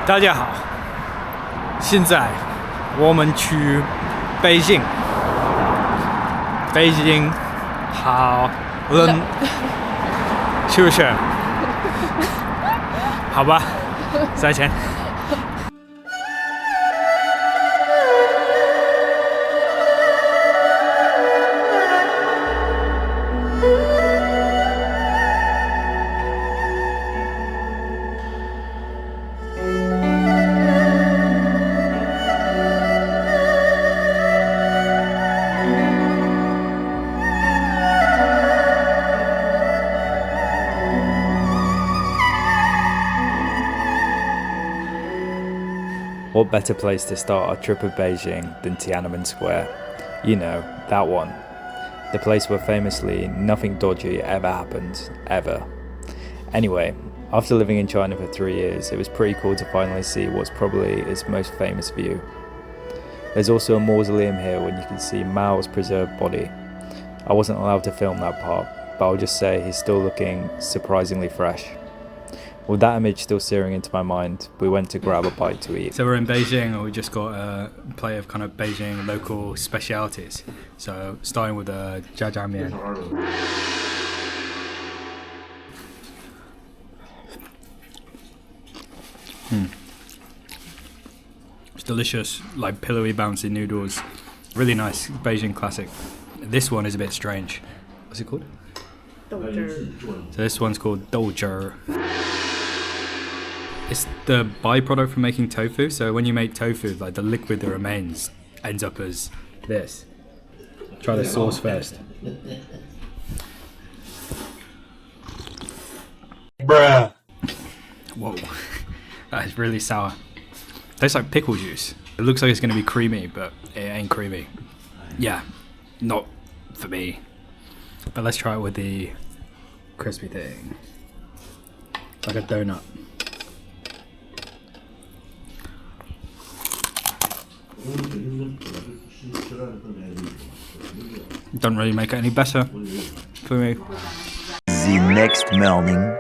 大家好，现在我们去北京。北京好冷，是不是？好吧，再见。What better place to start our trip of Beijing than Tiananmen Square? You know, that one. The place where famously nothing dodgy ever happened, ever. Anyway, after living in China for 3 years, it was pretty cool to finally see what's probably its most famous view. There's also a mausoleum here where you can see Mao's preserved body. I wasn't allowed to film that part, but I'll just say he's still looking surprisingly fresh. With that image still searing into my mind, we went to grab a bite to eat. So we're in Beijing, and we just got a plate of kind of Beijing local specialities. So starting with the jjajangmian. It's delicious, like pillowy, bouncy noodles. Really nice Beijing classic. This one is a bit strange. What's it called? So this one's called doujia. It's the byproduct from making tofu. So when you make tofu, like the liquid that remains ends up as this. Try the sauce first. Bruh. Whoa, that is really sour. Tastes like pickle juice. It looks like it's going to be creamy, but it ain't creamy. Yeah, not for me. But let's try it with the crispy thing. Like a donut. Don't really make it any better for me. The next morning.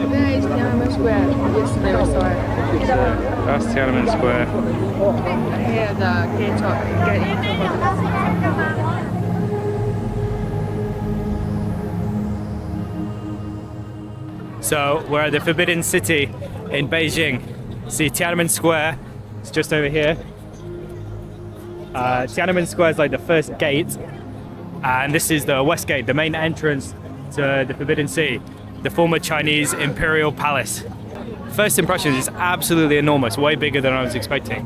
There is Tiananmen Square. Yesterday we saw it. That's Tiananmen Square. Here the gates are get into. So we're at the Forbidden City in Beijing. See Tiananmen Square, it's just over here. Tiananmen Square is like the first gate, and this is the West Gate, the main entrance to the Forbidden City, the former Chinese Imperial Palace. First impressions, it's absolutely enormous, way bigger than I was expecting.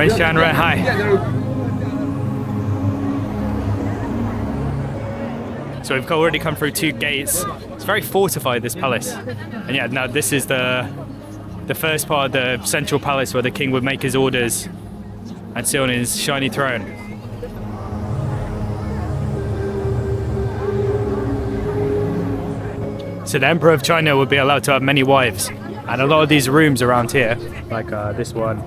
Ren hi. So we've already come through 2 gates. It's very fortified, this palace. And yeah, now this is the first part of the central palace where the king would make his orders and sit on his shiny throne. So the Emperor of China would be allowed to have many wives. And a lot of these rooms around here, like this one,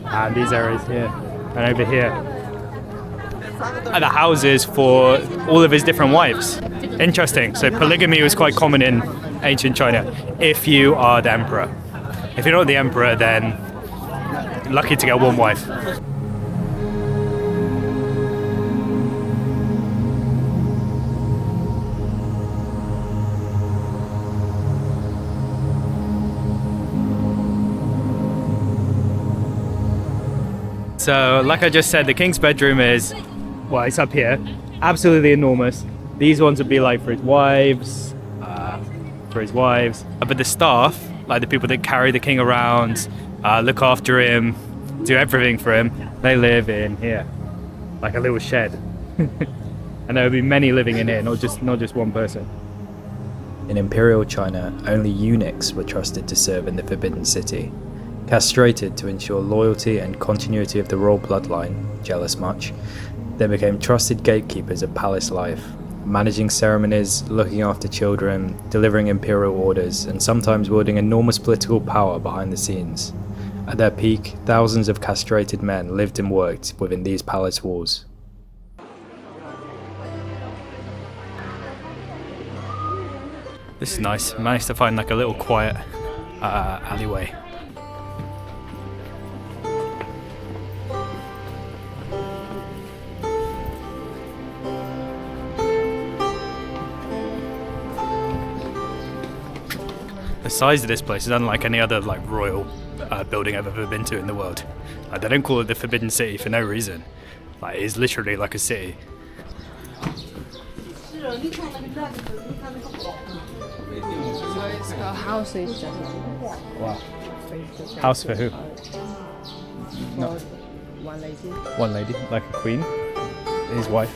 and these areas here, and over here, are the houses for all of his different wives. Interesting. So polygamy was quite common in ancient China, if you are the emperor. If you're not the emperor, then you're lucky to get one wife. So, like I just said, the king's bedroom is, well, it's up here, absolutely enormous. These ones would be like for his wives, But the staff, like the people that carry the king around, look after him, do everything for him, they live in here, like a little shed. And there would be many living in here, not just one person. In Imperial China, only eunuchs were trusted to serve in the Forbidden City. Castrated to ensure loyalty and continuity of the royal bloodline, jealous much, they became trusted gatekeepers of palace life, managing ceremonies, looking after children, delivering imperial orders, and sometimes wielding enormous political power behind the scenes. At their peak, thousands of castrated men lived and worked within these palace walls. This is nice. Managed to find like a little quiet alleyway. The size of this place is unlike any other like royal building I've ever been to in the world. They don't call it the Forbidden City for no reason. Like, it is literally like a city. So it's got houses then. Wow. House for who? For one lady. One lady, like a queen. His wife.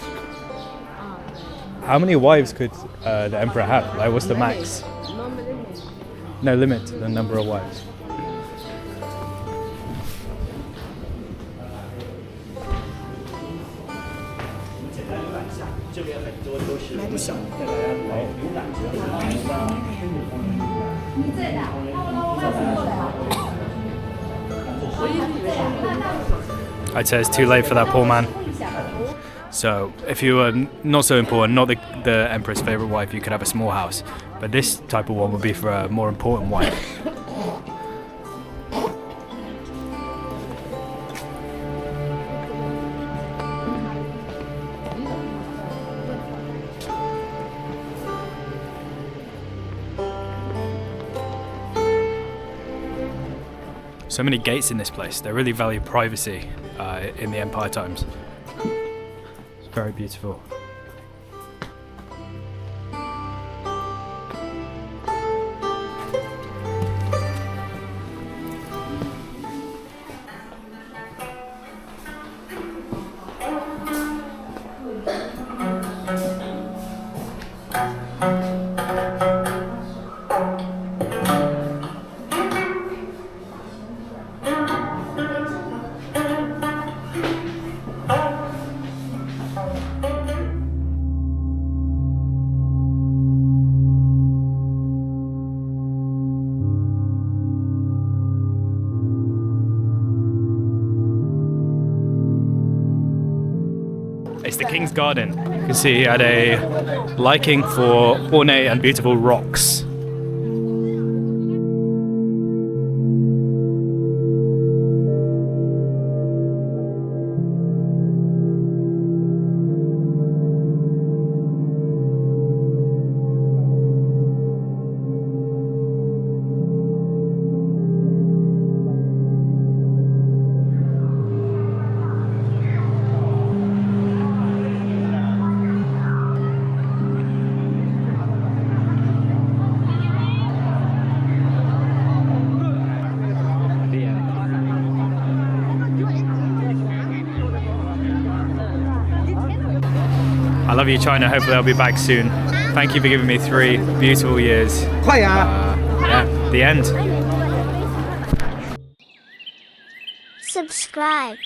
How many wives could the emperor have? Like, what's the max? No limit to the number of wives. I'd say it's too late for that poor man. So if you were not so important, not the emperor's favorite wife, you could have a small house. But this type of one would be for a more important wife. So many gates in this place. They really value privacy in the Empire times. It's very beautiful. It's the King's Garden. You can see he had a liking for ornate and beautiful rocks. I love you, China. Hopefully I'll be back soon. Thank you for giving me 3 beautiful years. Yeah, the end. Subscribe.